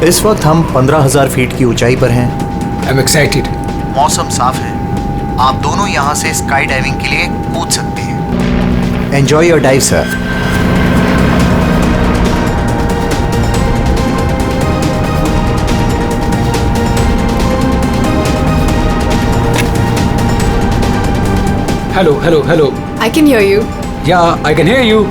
इस वक्त हम 15,000 फीट की ऊंचाई पर हैं। I'm excited. मौसम साफ है, आप दोनों यहाँ से स्काई डाइविंग के लिए कूद सकते हैं। Enjoy your dive sir. Hello, hello, hello. I can hear you. Yeah, I can hear you.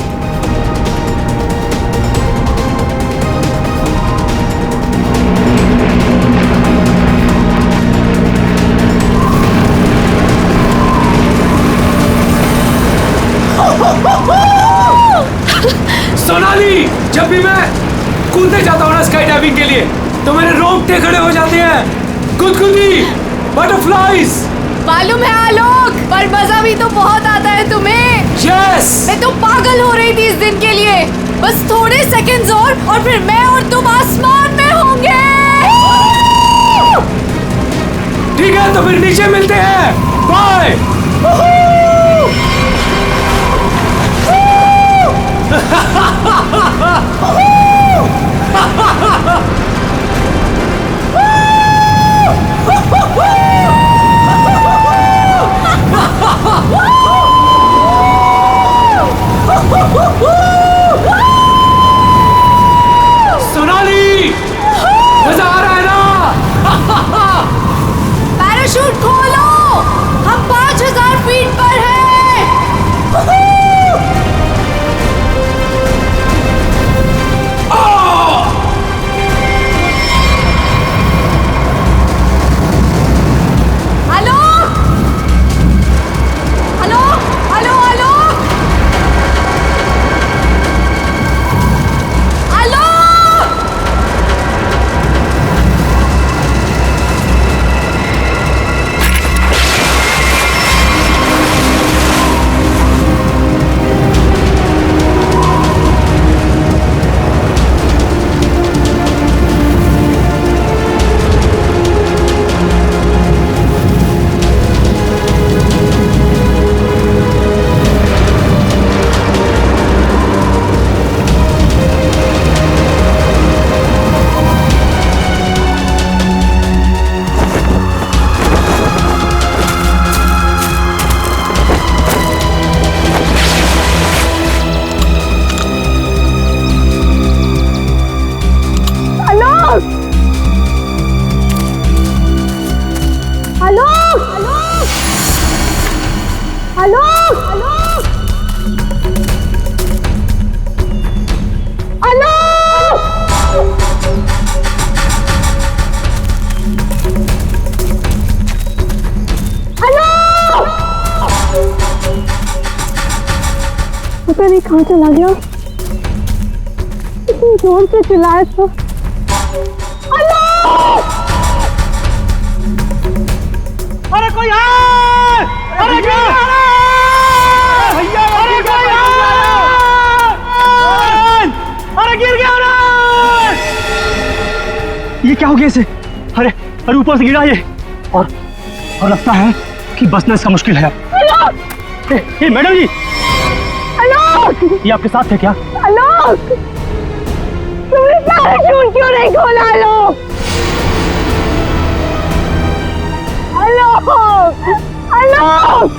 Sonali, जब भी मैं कूदने जाता हूँ ना स्काई डाइविंग के लिए, तो मेरे रोंगटे खड़े हो जाते हैं। गुदगुदी, बटरफ्लाइज। मालूम है आलोक, पर मजा भी तो बहुत आता है तुम्हें। यस। मैं तो पागल हो रही थी इस दिन के लिए। बस थोड़े सेकंड्स और फिर मैं और तुम आसमान में होंगे। ठीक है, तो फिर नीचे मिलते हैं। बाय। सोनाली, मजा आ रहा है ना? पैराशूट खोलो, हम 5,000 फीट पर हैं। पता नहीं कहाँ चला गया। इतनी जोर से चिल्लाया था। अरे कोई है! अरे क्या? भैया अरे कोई है! अरे गिर गया रे! ये क्या हो गया इसे? अरे अरे ऊपर से गिरा ये और लगता है कि बचना इसका मुश्किल है। ए मैडम जी, ये आपके साथ थे क्या? आलोक, तुमने पैराशूट क्यों नहीं खोला? आलोक, आलोक,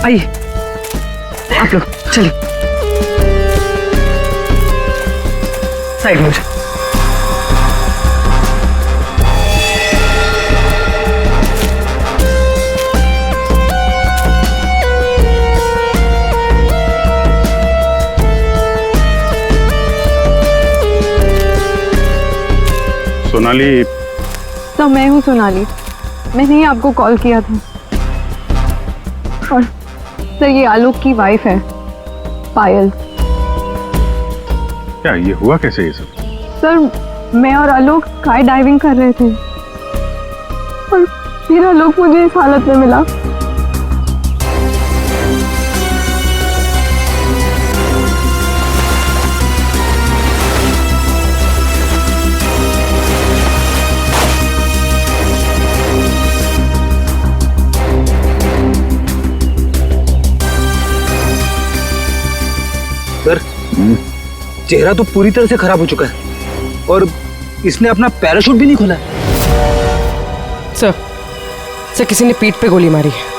आइए आप लोग चलिए साइड में। सोनाली। तो मैं हूँ सोनाली, मैंने ही आपको कॉल किया था। और सर ये आलोक की वाइफ है पायल। क्या ये हुआ कैसे ये सब? सर मैं और आलोक स्काई डाइविंग कर रहे थे और फिर आलोक मुझे इस हालत में मिला। सर चेहरा तो पूरी तरह से खराब हो चुका है और इसने अपना पैराशूट भी नहीं खोला है। सर किसी ने पीठ पे गोली मारी है।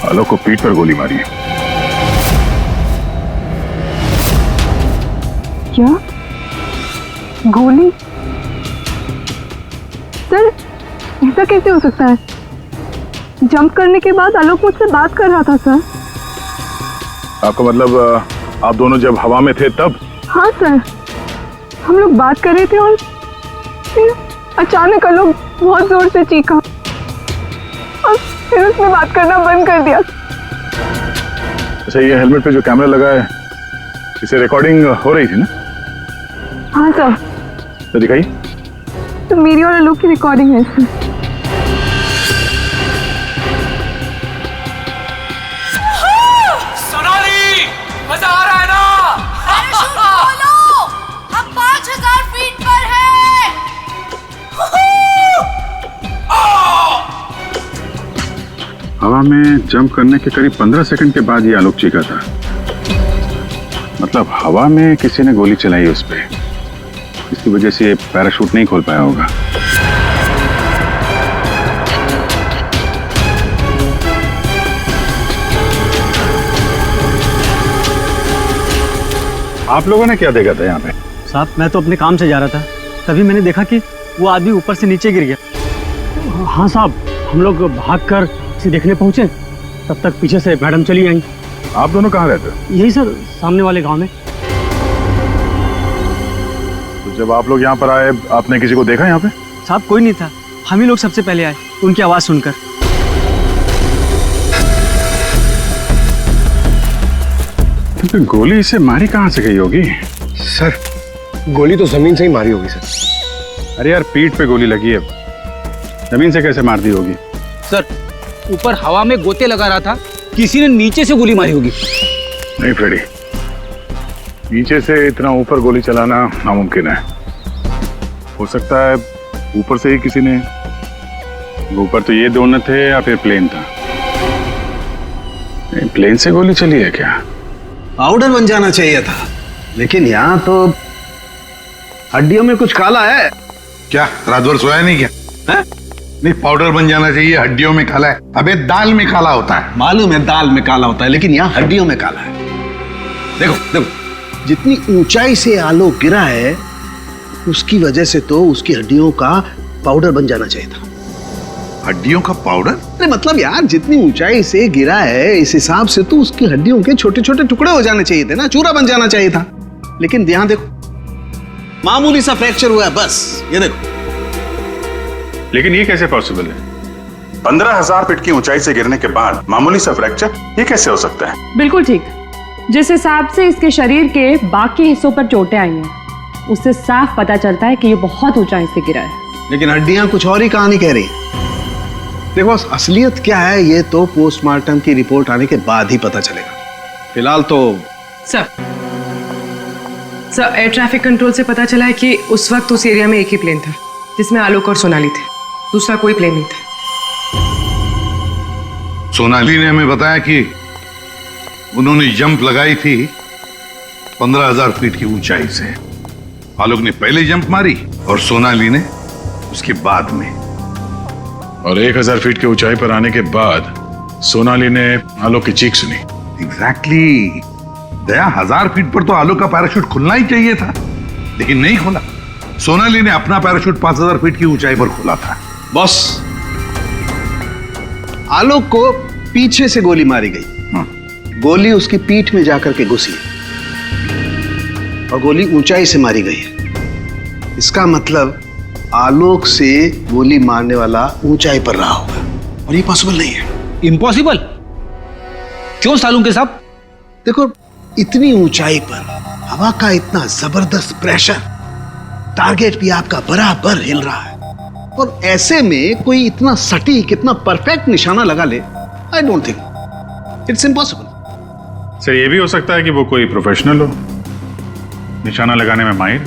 आलोक को पीठ पर गोली मारी है। क्या गोली? सर ऐसा कैसे हो सकता है? जंप करने के बाद आलोक मुझसे बात कर रहा था सर। आपका मतलब आप दोनों जब हवा में थे तब? हाँ सर, हम लोग बात कर रहे थे और फिर अचानक आलोक बहुत जोर से चीखा और फिर उसने बात करना बंद कर दिया। अच्छा, ये हेलमेट पे जो कैमरा लगा है इसे रिकॉर्डिंग हो रही थी ना? हाँ सर। तो दिखाइए। तो मेरी और आलोक की रिकॉर्डिंग है इसमें। सोनाली, मजा आ रहा है ना? पैराशूट खोलो, हम 5000 फीट पर हैं। हवा में जंप करने के करीब 15 सेकंड के बाद ये आलोक चीखा था। मतलब हवा में किसी ने गोली चलाई उस पे, इसकी वजह से ये पैराशूट नहीं खोल पाया होगा। आप लोगों ने क्या देखा था यहाँ पे? साहब मैं तो अपने काम से जा रहा था, तभी मैंने देखा कि वो आदमी ऊपर से नीचे गिर गया। हाँ साहब, हम लोग भागकर उसे देखने पहुंचे, तब तक पीछे से मैडम चली आई। आप दोनों कहाँ रहते हो? यही सर, सामने वाले गांव में। तो जब आप लोग यहाँ पर आए, आपने किसी को देखा यहाँ पे? साहब कोई नहीं था, हम ही लोग सबसे पहले आए उनकी आवाज सुनकर। तो गोली इसे मारी कहाँ से गई होगी? सर गोली तो जमीन से ही मारी होगी सर। अरे यार, पीठ पे गोली लगी है, जमीन से कैसे मार दी होगी? सर ऊपर हवा में गोते लगा रहा था, किसी ने नीचे से गोली मारी होगी। नहीं फ्रेडी, नीचे से इतना ऊपर गोली चलाना नामुमकिन है। हो सकता है ऊपर से ही किसी ने, ऊपर तो ये दोनों थे या फिर प्लेन था। प्लेन से गोली चली है क्या? पाउडर बन जाना चाहिए था, लेकिन यहाँ तो हड्डियों में कुछ काला है। क्या रात भर सोया नहीं क्या? है? नहीं, पाउडर बन जाना चाहिए, हड्डियों में काला है। अबे दाल में काला होता है। मालूम है दाल में काला होता है, लेकिन यहाँ हड्डियों में काला है। देखो देखो, जितनी ऊंचाई से आलोक गिरा है उसकी वजह से तो उसकी हड्डियों का पाउडर बन जाना चाहिए था। हड्डियों का पाउडर? अरे मतलब यार, जितनी ऊंचाई से गिरा है इस हिसाब से तो उसकी हड्डियों के छोटे छोटे टुकड़े हो जाने चाहिए थे ना, चूरा बन जाना चाहिए था। लेकिन यहाँ देखो, मामूली सा फ्रैक्चर हुआ है बस, ये देखो। लेकिन ये कैसे पॉसिबल है? 15,000 फीट की ऊंचाई से गिरने के बाद मामूली सा फ्रैक्चर, ये कैसे हो सकता है? बिल्कुल ठीक। जिस हिसाब से इसके शरीर के बाकी हिस्सों पर चोटें आई हैं, उससे साफ पता चलता है कि ये बहुत ऊंचाई से गिरा है। लेकिन हड्डियां कुछ और ही कहानी कह रही हैं। देखो असलियत क्या है ये तो पोस्टमार्टम की रिपोर्ट आने के बाद ही पता चलेगा। फिलहाल तो सर एयर ट्रैफिक कंट्रोल से पता चला है कि उस वक्त उस एरिया में एक ही प्लेन था जिसमें आलोक और सोनाली थे, दूसरा कोई प्लेन नहीं था। सोनाली ने हमें बताया कि उन्होंने जंप लगाई थी 15,000 फीट की ऊंचाई से। आलोक ने पहले जंप मारी और सोनाली ने उसके बाद में। और 1,000 फीट की ऊंचाई पर आने के बाद सोनाली ने आलोक की चीख सुनी। एग्जैक्टली। दया, 1000 फीट पर तो आलोक का पैराशूट खुलना ही चाहिए था, लेकिन नहीं खोला। सोनाली ने अपना पैराशूट 5,000 फीट की ऊंचाई पर खोला था। बॉस, आलोक को पीछे से गोली मारी गई। गोली उसकी पीठ में जाकर के घुसी और गोली ऊंचाई से मारी गई है। इसका मतलब आलोक से गोली मारने वाला ऊंचाई पर रहा होगा, और ये पॉसिबल नहीं है। इम्पॉसिबल क्यों सालूं के साहब? देखो, इतनी ऊंचाई पर हवा का इतना जबरदस्त प्रेशर, टारगेट भी आपका बराबर हिल रहा है, और ऐसे में कोई इतना सटीक, इतना परफेक्ट निशाना लगा ले, I don't think, it's impossible. Sir ये भी हो सकता है कि वो कोई प्रोफेशनल हो, निशाना लगाने में माहिर।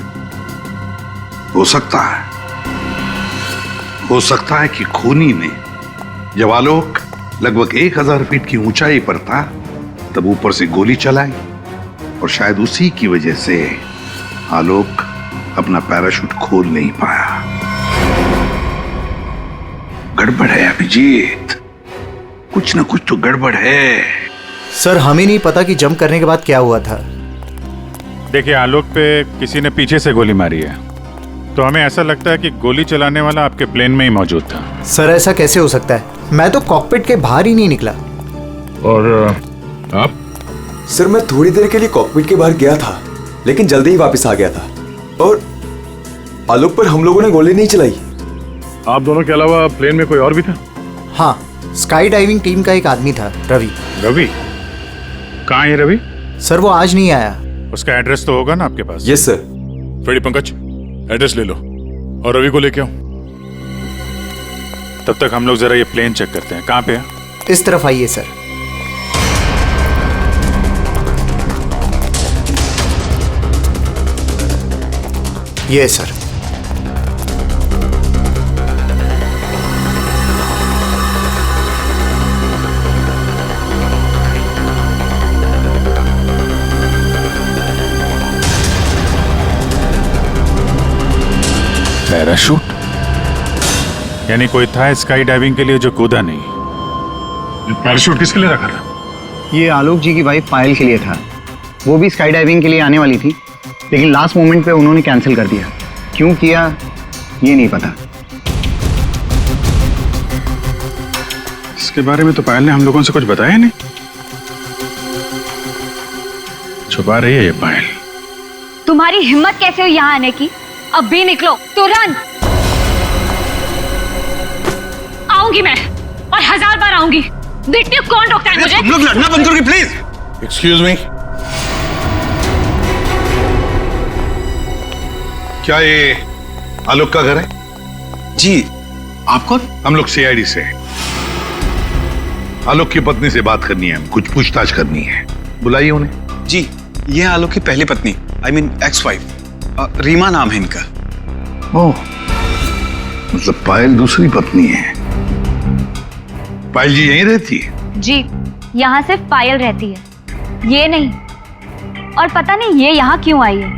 हो सकता है कि खूनी ने जब आलोक लगभग 1000 फीट की ऊंचाई पर था तब ऊपर से गोली चलाई और शायद उसी की वजह से आलोक अपना पैराशूट खोल नहीं पाया। गड़बड़ है अभिजीत, कुछ ना कुछ तो गड़बड़ है। सर हमें नहीं पता कि जंप करने के बाद क्या हुआ था। देखिए आलोक पे किसी ने पीछे से गोली मारी है, तो हमें ऐसा लगता है कि गोली चलाने वाला आपके प्लेन में ही मौजूद था। सर ऐसा कैसे हो सकता है? मैं तो कॉकपिट के बाहर ही नहीं निकला। और आप? सर मैं थोड़ी देर के लिए कॉकपिट के बाहर गया था, लेकिन जल्दी ही वापस आ गया था और आलोक पर हम लोगों ने गोली नहीं चलाई। आप दोनों के अलावा प्लेन में कोई और भी था? हाँ, स्काई डाइविंग टीम का एक आदमी था, रवि। रवि? कहाँ है रवि? सर वो आज नहीं आया। उसका एड्रेस तो होगा ना आपके पास? Yes sir. Freddy Pankaj, address ले लो और रवि को लेके आओ। तब तक हम लोग जरा ये प्लेन चेक करते हैं। कहाँ पे है? इस तरफ आइए सर। ये सर। पैराशूट? यानी कोई था स्काई डाइविंग के लिए जो कूदा नहीं। पैराशूट किसके लिए रखा था? ये आलोक जी की वाइफ पायल के लिए था। वो भी स्काई डाइविंग के लिए आने वाली थी, लेकिन लास्ट मोमेंट पे उन्होंने कैंसिल कर दिया। क्यों किया ये नहीं पता। इसके बारे में तो पायल ने हम लोगों से कुछ बताया नहीं। छुपा रही है ये पायल। तुम्हारी हिम्मत कैसे हुई यहाँ आने की? अब भी निकलो तुरंत। आऊंगी मैं और 1000 बार आऊंगी। देखती हूँ कौन रोकता है मुझे। तुम लोग लड़ना बंद करोगे प्लीज? एक्सक्यूज मी, क्या ये आलोक का घर है? जी। आप कौन? हम लोग सीआईडी से हैं। आलोक की पत्नी से बात करनी है, कुछ पूछताछ करनी है। बुलाइए उन्हें। जी, ये आलोक की पहली पत्नी, I mean ex wife, Reema नाम है इनका। ओह, मतलब पायल दूसरी पत्नी है। पायल जी यहीं रहती है? जी, यहाँ सिर्फ पायल रहती है, ये नहीं। और पता नहीं ये यहाँ क्यों आई है।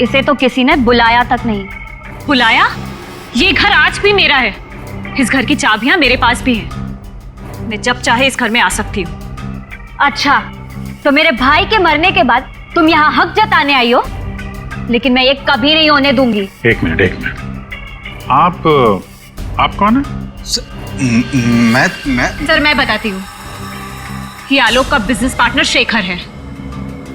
इसे तो किसी ने बुलाया तक नहीं। बुलाया? ये घर आज भी मेरा है। इस घर की चाबियां मेरे पास भी हैं। मैं जब चाहे इस घर में आ सकती हूँ। अच्छा, तो मेरे भाई के मरने के बाद तुम यहाँ हक जताने आई हो, लेकिन मैं ये कभी नहीं होने दूंगी। एक मिनट। आप कौन है? मैं सर मैं बताती हूँ। ये आलोक का बिजनेस पार्टनर शेखर है।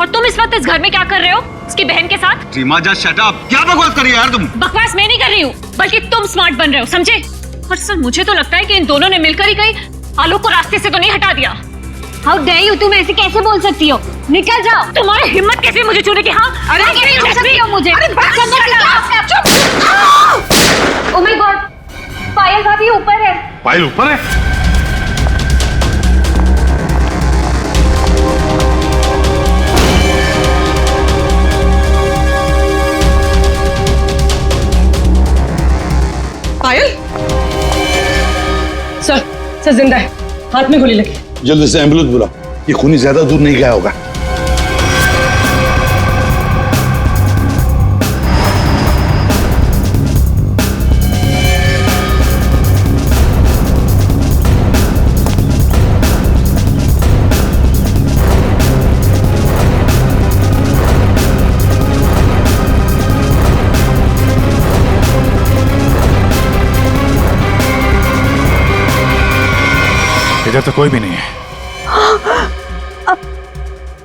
और तुम इस वक्त इस घर में क्या कर रहे हो उसकी बहन के साथ? Reema just shut up. क्या बकवास कर रही है यार तुम? बकवास मैं नहीं कर रही हूँ, बल्कि तुम स्मार्ट बन रहे हो, समझे? और सर मुझे तो लगता है कि इन दोनों ने मिलकर ही कहीं आलोक को रास्ते से तो नहीं हटा दिया। हाउ डेयर यू, तुम ऐसे कैसे बोल सकती हो? निकल जाओ। तुम्हारी हिम्मत कैसे मुझे छूने की? हाँ, अरे कैसे छू सकती हो मुझे? ओह माय गॉड, पायल भाभी ऊपर है। पायल ऊपर है? पायल? सर जिंदा है, हाथ में गोली लगी। जल्दी से एम्बुलेंस बुलाओ, ये खूनी ज्यादा दूर नहीं गया होगा। इधर तो कोई भी नहीं है।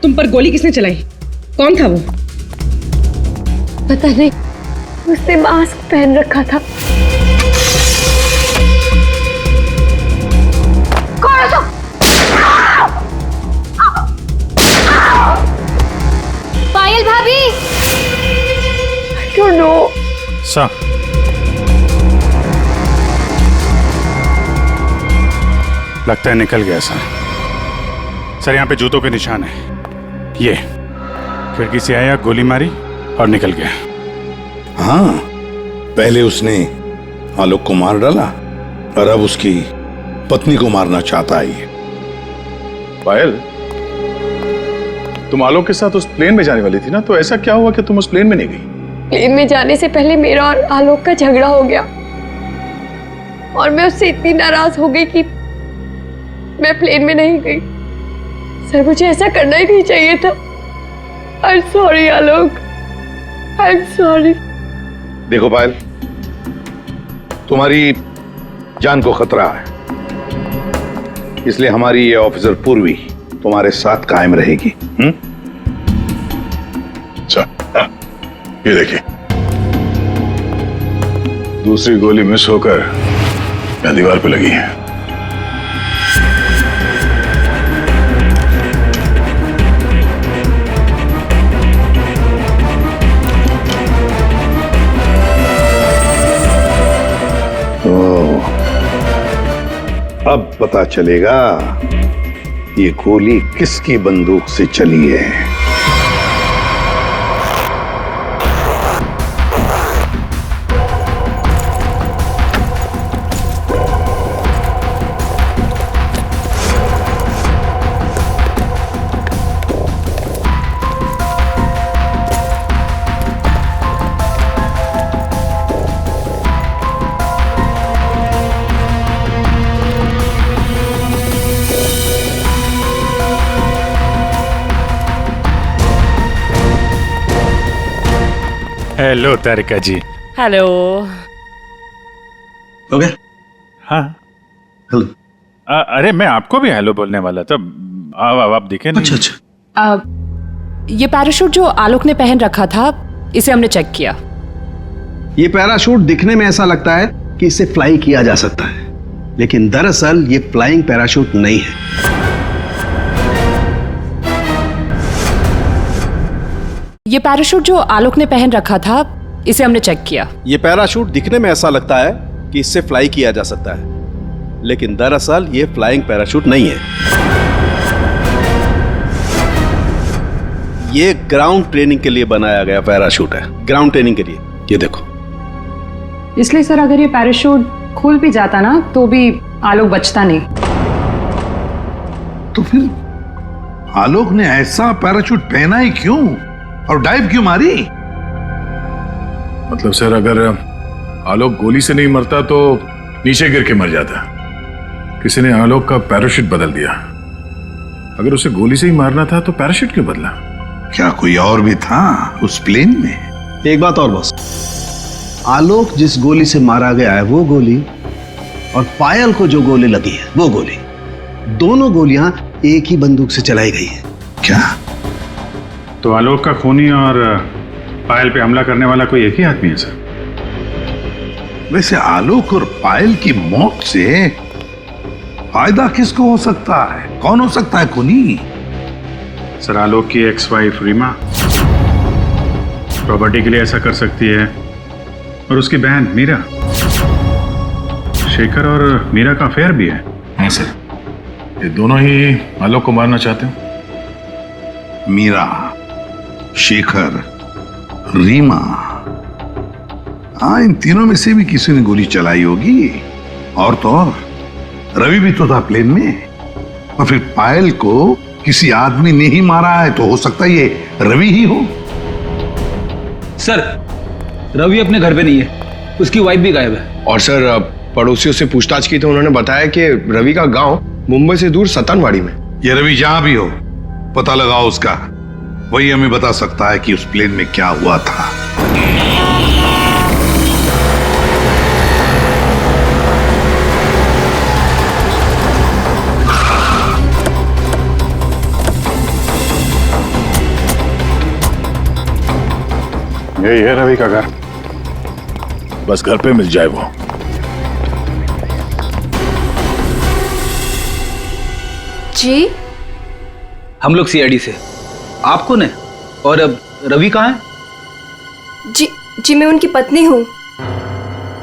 तुम पर गोली किसने चलाई? कौन था वो? पता नहीं, उसने मास्क पहन रखा था। कौन हो? पायल भाभी। I don't know. सर लगता है निकल गया सर। सर यहाँ पे जूतों के निशान है। ये खिड़की से आया, गोली मारी और निकल गया। हाँ, पहले उसने आलोक को मार डाला और अब उसकी पत्नी को मारना चाहता है ये। पायल, तुम आलोक के साथ उस प्लेन में जाने वाली थी ना, तो ऐसा क्या हुआ कि तुम उस प्लेन में नहीं गई? प्लेन में जाने से पहले मेरा और आलोक का झगड़ा हो गया और मैं उससे इतनी नाराज हो गई कि मैं प्लेन में नहीं गई। सर, मुझे ऐसा करना ही नहीं चाहिए था। I am sorry Alok, I am sorry. देखो पायल, तुम्हारी जान को खतरा है, इसलिए हमारी ये ऑफिसर पूर्वी तुम्हारे साथ कायम रहेगी। अच्छा, ये देखिए, दूसरी गोली मिस होकर यहाँ दीवार पे लगी है। अब पता चलेगा ये गोली किसकी बंदूक से चली है। हेलो तारिका जी। हेलो। हो गया? हाँ, हेलो। अरे मैं आपको भी हेलो बोलने वाला था, आप दिखे नहीं। अच्छा अच्छा। ये पैराशूट जो आलोक ने पहन रखा था, इसे हमने चेक किया। ये पैराशूट दिखने में ऐसा लगता है कि इसे फ्लाई किया जा सकता है, लेकिन दरअसल ये फ्लाइंग पैराशूट नहीं है। ये पैराशूट जो आलोक ने पहन रखा था, इसे हमने चेक किया। ये पैराशूट दिखने में ऐसा लगता है कि इससे फ्लाई किया जा सकता है, लेकिन दरअसल ये फ्लाइंग पैराशूट नहीं है। ये ग्राउंड ट्रेनिंग के लिए बनाया गया पैराशूट है, ग्राउंड ट्रेनिंग के लिए। ये देखो। इसलिए सर, अगर ये पैराशूट खुल भी जाता ना, तो भी आलोक बचता नहीं। तो फिर आलोक ने ऐसा पैराशूट पहना ही क्यों और डाइव क्यों मारी? मतलब सर, अगर आलोक गोली से नहीं मरता तो नीचे गिर के मर जाता। किसी ने आलोक का पैराशूट बदल दिया। अगर उसे गोली से ही मारना था तो पैराशूट क्यों बदला? क्या कोई और भी था उस प्लेन में? एक बात और बस, आलोक जिस गोली से मारा गया है वो गोली, और पायल को जो गोली लगी है वो गोली, दोनों गोलियां एक ही बंदूक से चलाई गई है। क्या? तो आलोक का खूनी और पायल पे हमला करने वाला कोई एक ही आदमी है सर? वैसे आलोक और पायल की मौत से फायदा किसको हो सकता है? कौन हो सकता है खूनी? सर, आलोक की एक्स वाइफ रीमा प्रॉपर्टी के लिए ऐसा कर सकती है, और उसकी बहन मीरा। शेखर और मीरा का अफेयर भी है। हाँ सर। ये दोनों ही आलोक को मारना चाहते हो। मीरा, शेखर, रीमा, हाँ, इन तीनों में से भी किसी ने गोली चलाई होगी। और तो और रवि भी तो था प्लेन में, और फिर पायल को किसी आदमी ने ही मारा है, तो हो सकता है ये रवि ही हो। सर, रवि अपने घर पे नहीं है, उसकी वाइफ भी गायब है। और सर, पड़ोसियों से पूछताछ की तो उन्होंने बताया कि रवि का गांव मुंबई से दूर सतनवाड़ी में। ये रवि जहां भी हो, पता लगाओ उसका, वही हमें बता सकता है कि उस प्लेन में क्या हुआ था। यही है रवि का घर, बस घर पे मिल जाए वो। जी, हम लोग सीआईडी से। आप कौन है और अब रवि कहाँ है? जी मैं उनकी पत्नी हूँ।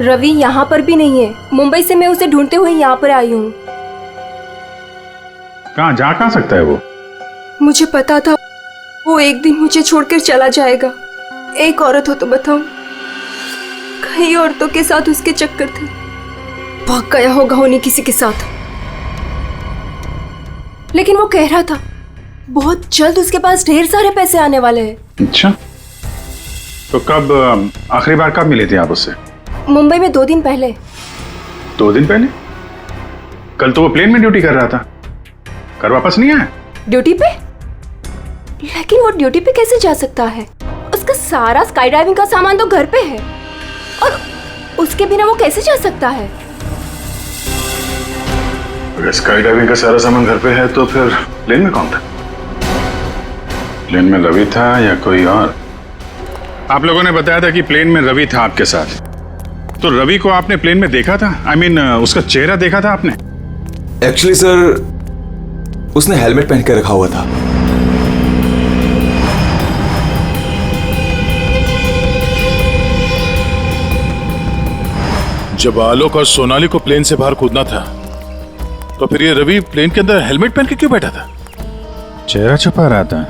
रवि यहाँ पर भी नहीं है। मुंबई से मैं उसे ढूंढते हुए यहाँ पर आई हूँ। कहाँ जा सकता है वो? मुझे पता था वो एक दिन मुझे छोड़कर चला जाएगा। एक औरत हो तो बताऊं, कई औरतों के साथ उसके चक्कर थे। भाग गया होगा उन्हीं किसी के साथ। लेकिन वो कह रहा था बहुत जल्द उसके पास ढेर सारे पैसे आने वाले हैं। अच्छा, तो कब आखिरी बार कब मिले थे आप उससे? मुंबई में 2 दिन पहले। 2 दिन पहले? कल तो वो प्लेन में ड्यूटी कर रहा था, घर वापस नहीं आया? ड्यूटी पे? लेकिन वो ड्यूटी पे कैसे जा सकता है? उसका सारा स्काई डाइविंग का सामान तो घर पे है, और उसके बिना वो कैसे जा सकता है? अगर स्काई डाइविंग का सारा सामान घर पे है तो फिर प्लेन में कौन था? प्लेन में रवि था या कोई और? आप लोगों ने बताया था कि प्लेन में रवि था आपके साथ, तो रवि को आपने प्लेन में देखा था? I mean, उसका चेहरा देखा था आपने? एक्चुअली सर, उसने हेलमेट पहन के रखा हुआ था। जब आलोक और सोनाली को प्लेन से बाहर कूदना था, तो फिर ये रवि प्लेन के अंदर हेलमेट पहन के क्यों बैठा था? चेहरा छुपा रहा था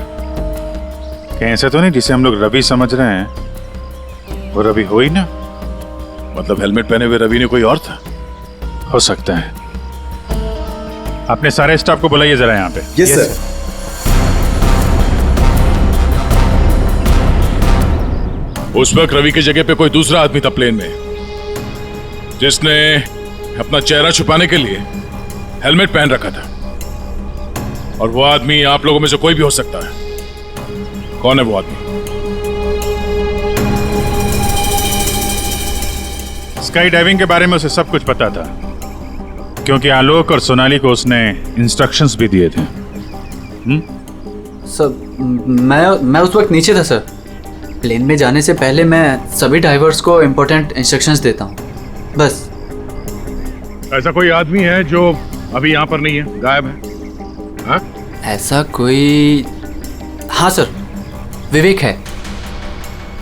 कहीं? ऐसा तो नहीं जिसे हम लोग रवि समझ रहे हैं वो रवि हो ही ना? मतलब हेलमेट पहने हुए रवि ने कोई और था? हो सकता है। अपने सारे स्टाफ को बुलाइए जरा यहाँ पे। Yes sir. उस वक्त रवि की जगह पे कोई दूसरा आदमी था प्लेन में, जिसने अपना चेहरा छुपाने के लिए हेलमेट पहन रखा था। और वो आदमी आप लोगों में से कोई भी हो सकता है। कौन है वो आदमी? स्काई डाइविंग के बारे में उसे सब कुछ पता था, क्योंकि आलोक और सोनाली को उसने इंस्ट्रक्शंस भी दिए थे। सर, मैं उस वक्त नीचे था सर। प्लेन में जाने से पहले मैं सभी ड्राइवर्स को इम्पोर्टेंट इंस्ट्रक्शंस देता हूँ, बस। ऐसा कोई आदमी है जो अभी यहाँ पर नहीं है, गायब है? हाँ? ऐसा कोई? हाँ सर, विवेक है।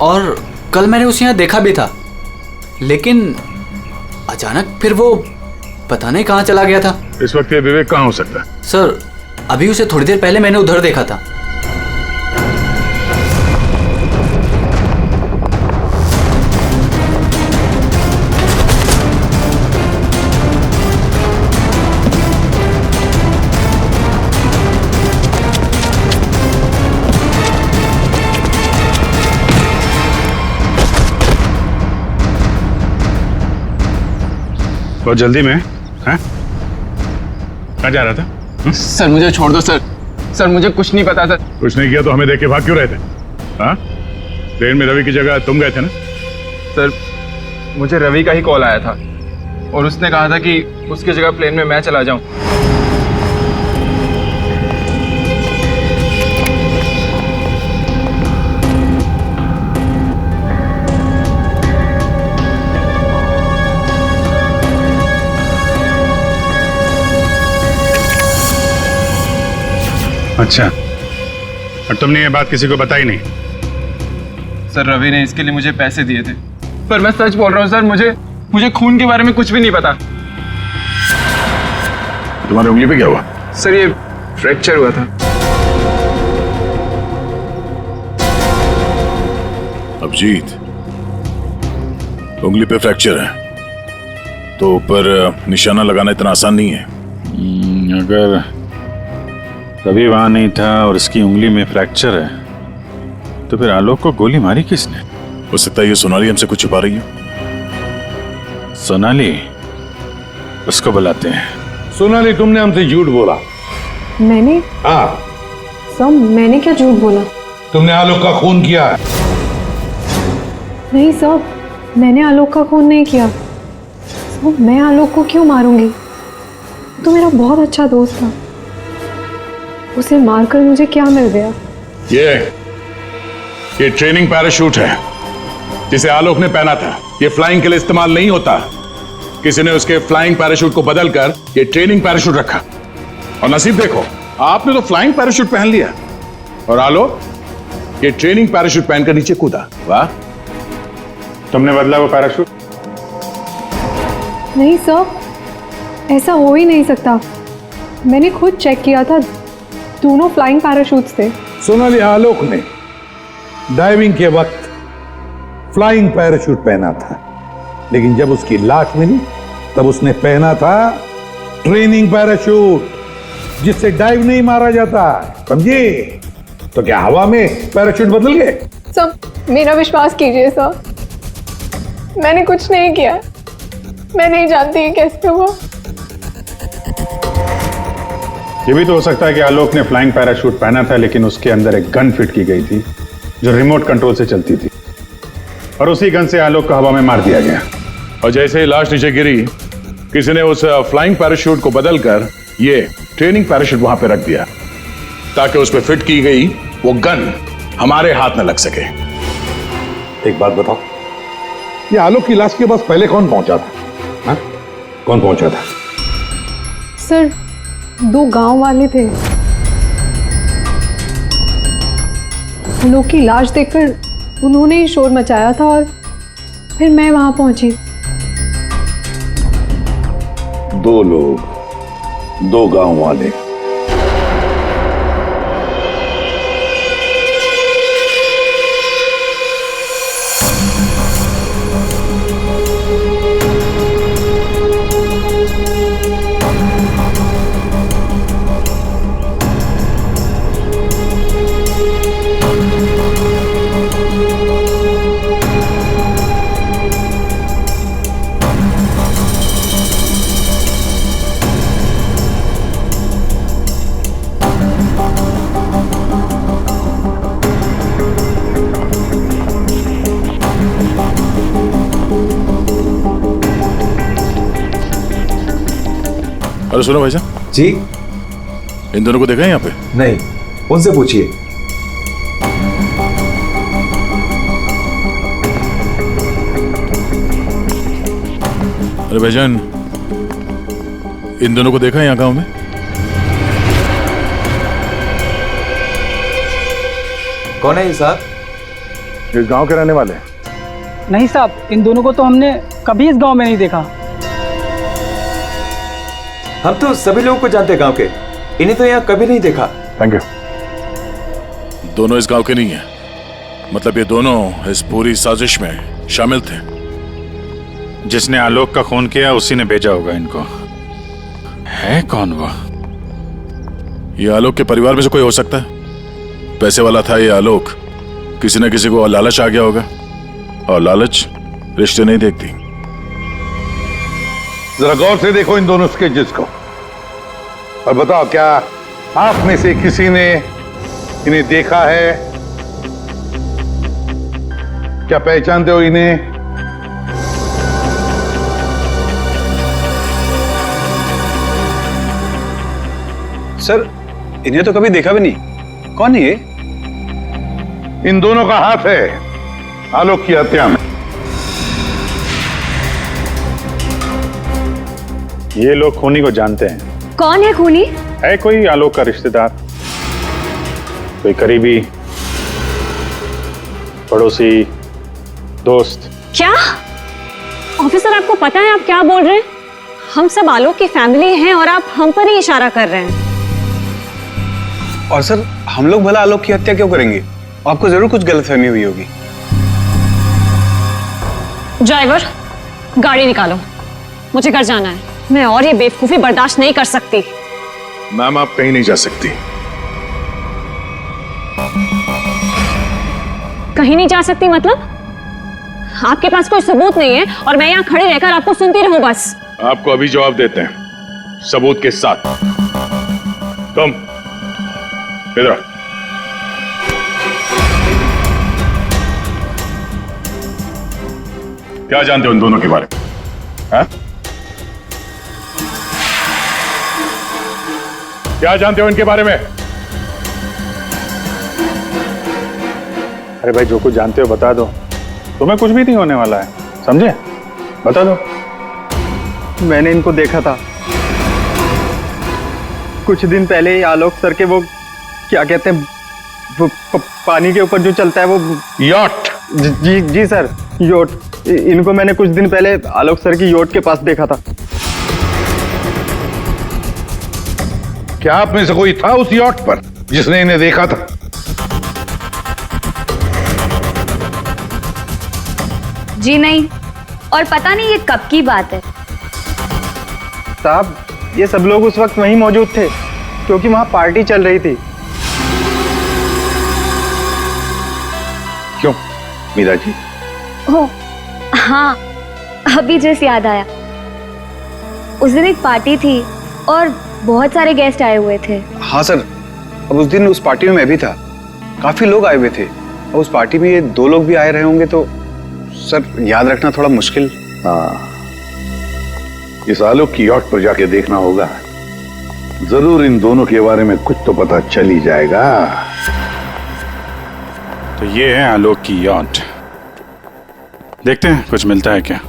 और कल मैंने उसे यहाँ देखा भी था, लेकिन अचानक फिर वो पता नहीं कहाँ चला गया था। इस वक्त ये विवेक कहाँ हो सकता है? सर, अभी उसे थोड़ी देर पहले मैंने उधर देखा था। बहुत जल्दी में? हैं? कहाँ जा रहा था? सर मुझे छोड़ दो सर। सर मुझे कुछ नहीं पता सर। कुछ नहीं किया तो हमें देख के भाग क्यों रहे थे? हाँ? प्लेन में रवि की जगह तुम गए थे ना? सर मुझे रवि का ही कॉल आया था और उसने कहा था कि उसकी जगह प्लेन में मैं चला जाऊं। अच्छा, और तुमने ये बात किसी को बताई नहीं? सर रवि ने इसके लिए मुझे पैसे दिए थे, पर मैं सच बोल रहा हूँ सर, मुझे खून के बारे में कुछ भी नहीं पता। तुम्हारी उंगली पे क्या हुआ? सर ये फ्रैक्चर हुआ था। अभिजीत, उंगली पे फ्रैक्चर है तो ऊपर निशाना लगाना इतना आसान नहीं है। अगर रवि वहां नहीं था और इसकी उंगली में फ्रैक्चर है, तो फिर आलोक को गोली मारी किसने? हो सकता है ये सोनाली हमसे कुछ छुपा रही है। सोनाली? उसको बुलाते हैं। सोनाली, तुमने हमसे झूठ बोला। मैंने? हाँ। सर मैंने क्या झूठ बोला? तुमने आलोक का खून किया है। नहीं सर, मैंने आलोक का खून नहीं किया। सर मैं आलोक को क्यों मारूंगी? तो मेरा बहुत अच्छा दोस्त था, उसे मारकर मुझे क्या मिल गया? ये ट्रेनिंग पैराशूट है जिसे आलोक ने पहना था। ये फ्लाइंग के लिए इस्तेमाल नहीं होता। किसी ने उसके फ्लाइंग पैराशूट को बदलकर ये ट्रेनिंग पैराशूट रखा, और नसीब देखो आपने तो फ्लाइंग पैराशूट पहन लिया और आलोक ये ट्रेनिंग पैराशूट पहनकर नीचे कूदा। वाह, तुमने बदला वो पैराशूट? नहीं सर, ऐसा हो ही नहीं सकता। मैंने खुद चेक किया था, दोनों फ्लाइंग पैराशूट्स थे। सोनाली, आलोक ने डाइविंग के वक्त फ्लाइंग पैराशूट पहना था, लेकिन जब उसकी लाश मिली तब उसने पहना था ट्रेनिंग पैराशूट, जिससे डाइव नहीं मारा जाता, समझे? तो क्या हवा में पैराशूट बदल गए? सर, मेरा विश्वास कीजिए सर, मैंने कुछ नहीं किया। मैं नहीं जानती ये कैसे हुआ। ये भी तो हो सकता है कि आलोक ने फ्लाइंग पैराशूट पहना था, लेकिन उसके अंदर एक गन फिट की गई थी जो रिमोट कंट्रोल से चलती थी, और उसी गन से आलोक को हवा में मार दिया गया। और जैसे ही लाश नीचे गिरी, किसी ने उस फ्लाइंग पैराशूट को बदलकर ये ट्रेनिंग पैराशूट वहां पे रख दिया, ताकि उस पर फिट की गई वो गन हमारे हाथ में लग सके। एक बात बताओ, ये आलोक की लाश के पास पहले कौन पहुंचा था? हा? कौन पहुंचा था? सर, 2 गांव वाले थे। आलोक की लाश देखकर उन्होंने ही शोर मचाया था और फिर मैं वहां पहुंची। 2 लोग, 2 गांव वाले। अरे सुनो भाई साहब जी, इन दोनों को देखा है यहाँ पे? नहीं, उनसे पूछिए। अरे भाईजान, इन दोनों को देखा है यहाँ गांव में? कौन है ये साहब? इस गांव के रहने वाले? नहीं साहब, इन दोनों को तो हमने कभी इस गांव में नहीं देखा। हम तो सभी लोगों को जानते हैं गांव के, इन्हें तो यहाँ कभी नहीं देखा। Thank you. दोनों इस गांव के नहीं है, मतलब ये दोनों इस पूरी साजिश में शामिल थे। जिसने आलोक का खून किया उसी ने भेजा होगा इनको। है कौन वो? ये आलोक के परिवार में से कोई हो सकता है। पैसे वाला था ये आलोक, किसी न किसी को लालच आ गया होगा, और लालच रिश्ते नहीं देखती। जरा गौर से देखो इन दोनों स्केचेस को और बताओ, क्या आप में से किसी ने इन्हें देखा है? क्या पहचानते हो इन्हें? सर, इन्हें तो कभी देखा भी नहीं। कौन है ये? इन दोनों का हाथ है आलोक की हत्या में। ये लोग खूनी को जानते हैं। कौन है खूनी? है कोई आलोक का रिश्तेदार, कोई करीबी, पड़ोसी, दोस्त। क्या ऑफिसर, आपको पता है आप क्या बोल रहे हैं? हम सब आलोक की फैमिली हैं और आप हम पर ही इशारा कर रहे हैं। और सर, हम लोग भला आलोक की हत्या क्यों करेंगे? आपको जरूर कुछ गलतफहमी हुई होगी। ड्राइवर, गाड़ी निकालो, मुझे घर जाना है। मैं और ये बेवकूफी बर्दाश्त नहीं कर सकती। मैम, आप कहीं नहीं जा सकती। कहीं नहीं जा सकती मतलब? आपके पास कोई सबूत नहीं है और मैं यहाँ खड़े रहकर आपको सुनती रहूं बस? आपको अभी जवाब देते हैं, सबूत के साथ। तुम इधर आओ। क्या जानते हो इन दोनों के बारे में? हाँ? क्या जानते हो इनके बारे में? अरे भाई, जो कुछ जानते हो बता दो, तुम्हें कुछ भी नहीं होने वाला है, समझे? बता दो। मैंने इनको देखा था कुछ दिन पहले ही। आलोक सर के वो क्या कहते हैं, वो पानी के ऊपर जो चलता है वो यॉट। जी जी सर, योट। इनको मैंने कुछ दिन पहले आलोक सर की योट के पास देखा था। क्या आप में से कोई था उस यॉट पर जिसने इन्हें देखा था? जी नहीं, और पता नहीं ये कब की बात है। साहब, ये सब लोग उस वक्त वहीं मौजूद थे क्योंकि वहां पार्टी चल रही थी। क्यों मीरा जी? हो हाँ, अभी जस्ट याद आया। उस दिन एक पार्टी थी और बहुत सारे गेस्ट आए हुए थे। हाँ सर, अब उस दिन उस पार्टी में मैं भी था, काफी लोग आए हुए थे और उस पार्टी में ये 2 लोग भी आए रहे होंगे, तो सर याद रखना थोड़ा मुश्किल। हाँ, इस आलोक की यॉट पर जाके देखना होगा, जरूर इन दोनों के बारे में कुछ तो पता चल ही जाएगा। तो ये है आलोक की यॉट, देखते हैं कुछ मिलता है क्या।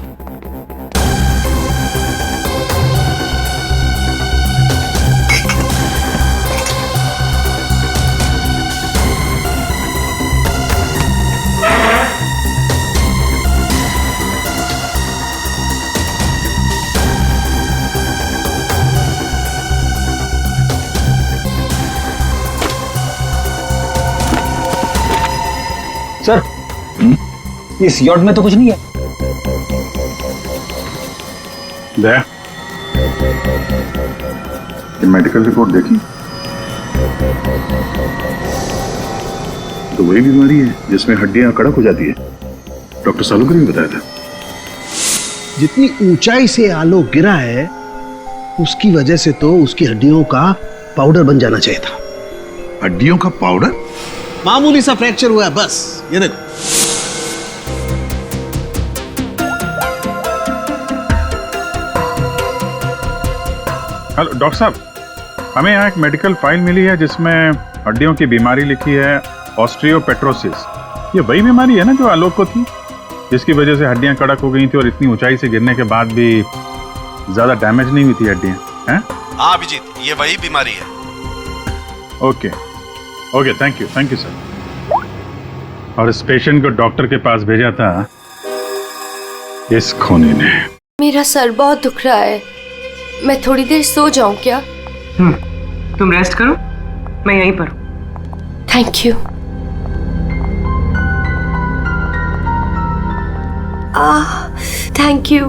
सर, इस यॉट में तो कुछ नहीं है। ये मेडिकल रिपोर्ट देखी तो वही बीमारी है जिसमें हड्डियां कड़क हो जाती है, डॉक्टर सालुकर ने बताया था। जितनी ऊंचाई से आलोक गिरा है उसकी वजह से तो उसकी हड्डियों का पाउडर बन जाना चाहिए था। हड्डियों का पाउडर? मामूली सा फ्रैक्चर हुआ है बस, ये देखो। हेलो डॉक्टर साहब, हमें यहाँ एक मेडिकल फाइल मिली है जिसमें हड्डियों की बीमारी लिखी है, ऑस्टियोपेट्रोसिस। ये वही बीमारी है ना जो आलोक को थी, जिसकी वजह से हड्डियां कड़क हो गई थी और इतनी ऊंचाई से गिरने के बाद भी ज्यादा डैमेज नहीं हुई थी हड्डियां, हैं? हाँ अभिजीत, ये वही बीमारी है। Okay okay, thank you sir. और इस पेशेंट को डॉक्टर के पास भेजा था इस खूनी ने। मेरा सर बहुत दुख रहा है, मैं थोड़ी देर सो जाऊं क्या? तुम रेस्ट करो, मैं यहीं पर हूं। Thank you. Thank you.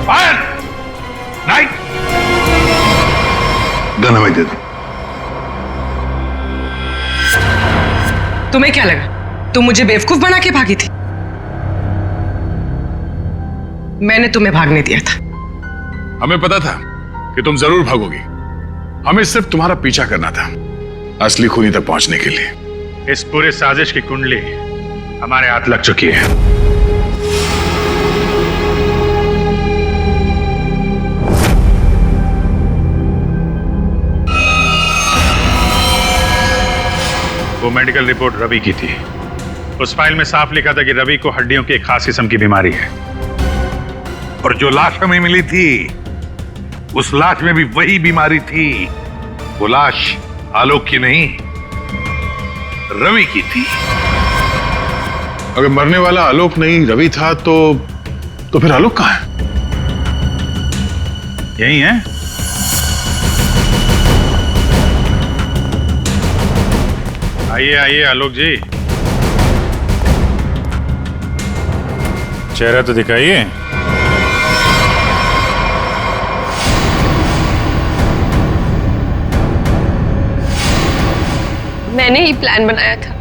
Fire! Night! Gun हमें दे दो। तुम्हें क्या लगा तुम मुझे बेवकूफ बना के भागी थी? मैंने तुम्हें भागने दिया था। हमें पता था कि तुम जरूर भागोगी। हमें सिर्फ तुम्हारा पीछा करना था असली खूनी तक पहुंचने के लिए। इस पूरे साजिश की कुंडली हमारे हाथ लग चुकी है। वो मेडिकल रिपोर्ट रवि की थी। उस फाइल में साफ लिखा था कि रवि को हड्डियों की एक खास किस्म की बीमारी है। और जो लाश हमें मिली थी उस लाश में भी वही बीमारी थी। वो लाश आलोक की नहीं, रवि की थी। अगर मरने वाला आलोक नहीं रवि था तो फिर आलोक कहां है? यही है। आइए आइए आलोक जी, चेहरा तो दिखाइए। मैंने ही प्लान बनाया था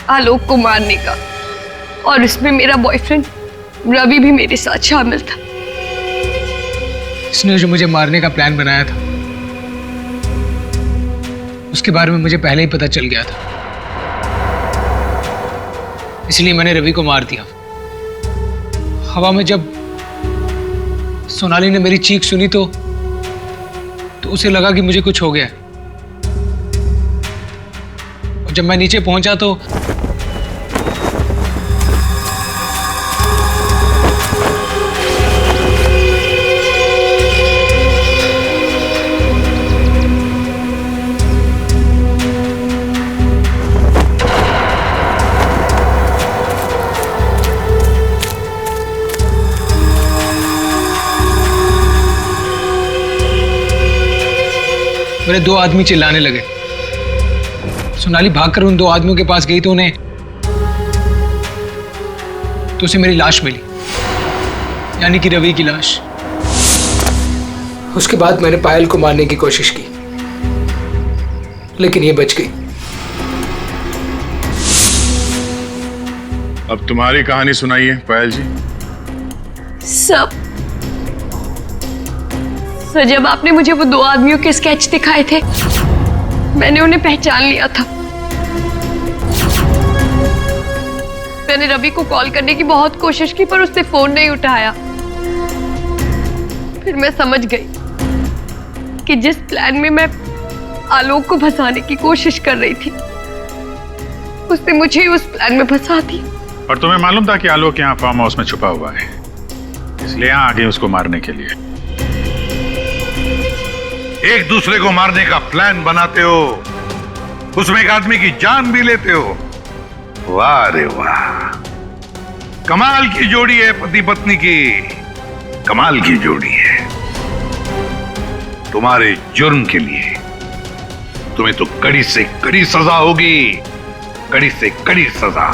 आलोक को मारने का, और इसमें मेरा बॉयफ्रेंड रवि भी मेरे साथ शामिल था। इसने जो मुझे मारने का प्लान बनाया था उसके बारे में मुझे पहले ही पता चल गया था, इसलिए मैंने रवि को मार दिया। हवा में जब सोनाली ने मेरी चीख सुनी तो उसे लगा कि मुझे कुछ हो गया। और जब मैं नीचे पहुंचा तो मेरे दो आदमी चिल्लाने लगे। सोनाली भागकर उन दो आदमियों के पास गई तो उसे मेरी लाश मिली, यानी कि रवि की लाश। उसके बाद मैंने पायल को मारने की कोशिश की, लेकिन ये बच गई। अब तुम्हारी कहानी सुनाइए पायल जी। सर, जब आपने मुझे वो दो आदमियों के स्केच दिखाए थे मैंने उन्हें पहचान लिया था। मैंने रवि को कॉल करने की बहुत कोशिश की पर उसने फोन नहीं उठाया। फिर मैं समझ गई कि जिस प्लान में मैं आलोक को फंसाने की कोशिश कर रही थी उसने मुझे ही उस प्लान में फंसा दिया। और तुम्हें मालूम था कि आलोक यहाँ फार्म हाउस में छुपा हुआ है, इसलिए यहाँ आ गए उसको मारने के लिए। एक दूसरे को मारने का प्लान बनाते हो, उसमें एक आदमी की जान भी लेते हो। वाह रे वाह, कमाल की जोड़ी है पति पत्नी की, कमाल की जोड़ी है। तुम्हारे जुर्म के लिए तुम्हें तो कड़ी से कड़ी सजा होगी, कड़ी से कड़ी सजा।